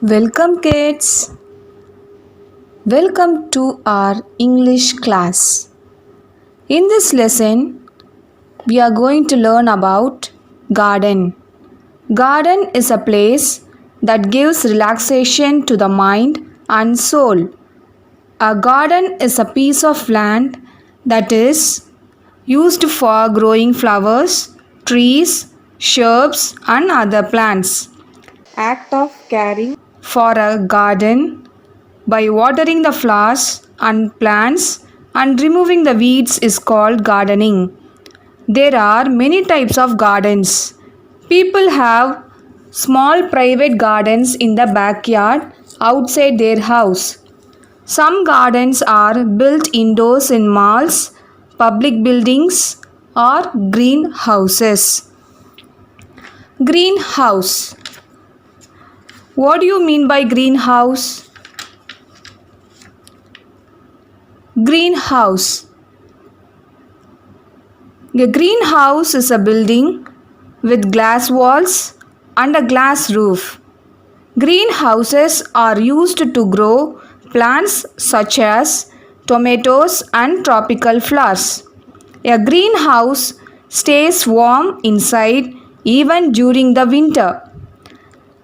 Welcome, kids. Welcome to our English class. In this lesson, we are going to learn about garden. Garden is a place that gives relaxation to the mind and soul. A garden is a piece of land that is used for growing flowers, trees, shrubs, and other plants. Act of caring for a garden by watering the flowers and plants and removing the weeds is called gardening. There are many types of gardens. People have small private gardens in the backyard outside their house. Some gardens are built indoors in malls, public buildings, or greenhouses. Greenhouse. What do you mean by greenhouse? Greenhouse. A greenhouse is a building with glass walls and a glass roof. Greenhouses are used to grow plants such as tomatoes and tropical flowers. A greenhouse stays warm inside even during the winter.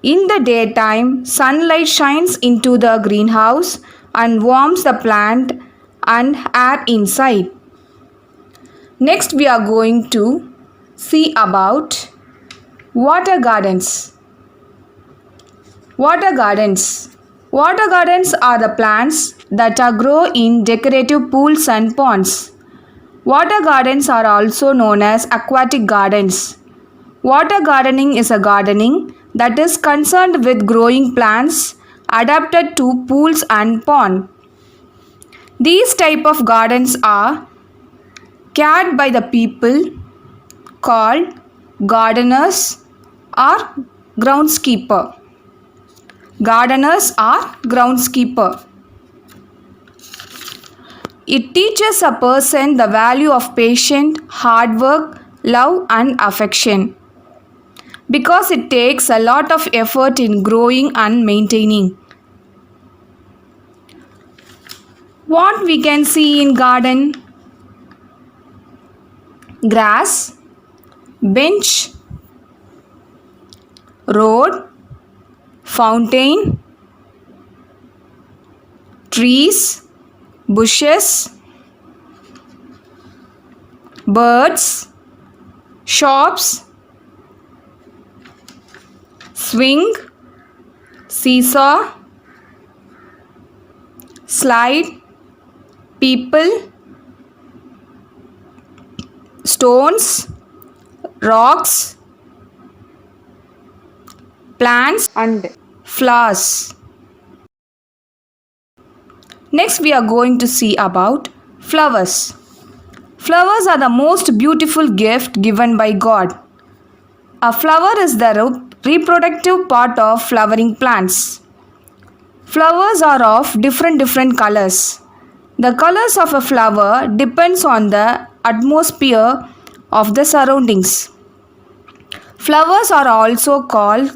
In the daytime, sunlight shines into the greenhouse and warms the plant and air inside. Next, we are going to see about water gardens. Water gardens. Water gardens are the plants that are grow in decorative pools and ponds. Water gardens are also known as aquatic gardens. Water gardening is a gardening that is concerned with growing plants adapted to pools and ponds. These type of gardens are cared by the people called gardeners or groundskeeper. Gardeners are groundskeeper. It teaches a person the value of patient, hard work, love and affection because it takes a lot of effort in growing and maintaining. What we can see in garden? Grass, bench, road, fountain, trees, bushes, birds, shops, swing, seesaw, slide, people, stones, rocks, plants and flowers. Next we are going to see about flowers. Flowers are the most beautiful gift given by God. A flower is the reproductive part of flowering plants. Flowers are of different colors. The colors of a flower depends on the atmosphere of the surroundings. Flowers are also called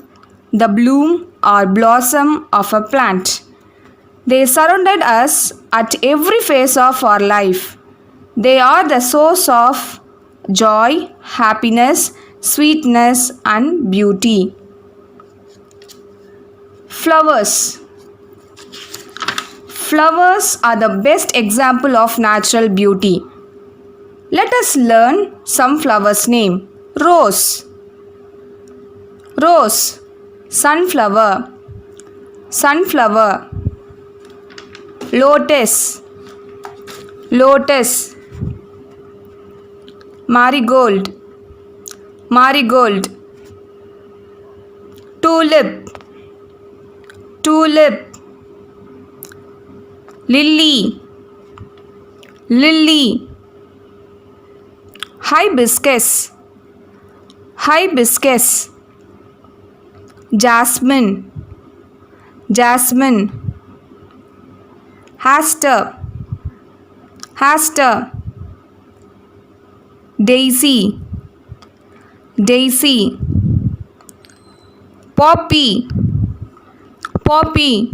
the bloom or blossom of a plant. They surrounded us at every phase of our life. They are the source of joy, happiness, sweetness and beauty. Flowers. Flowers are the best example of natural beauty. Let us learn some flowers' name. Rose. Rose. Sunflower. Sunflower. Lotus. Lotus. Marigold. Marigold. Tulip. Tulip. Lily. Lily. Hibiscus. Hibiscus. Jasmine. Jasmine. Aster. Aster. Daisy. Daisy. Poppy. poppy,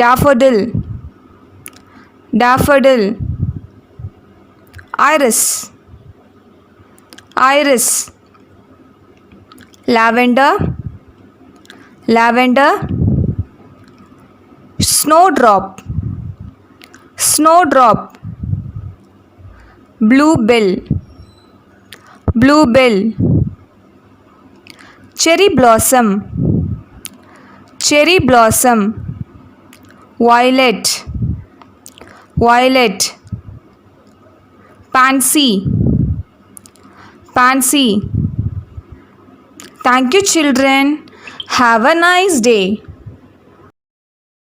daffodil, daffodil, iris, iris, lavender, lavender, snowdrop, snowdrop, bluebell, bluebell, cherry blossom, cherry blossom, violet, violet, pansy, pansy. Thank you, children. Have a nice day.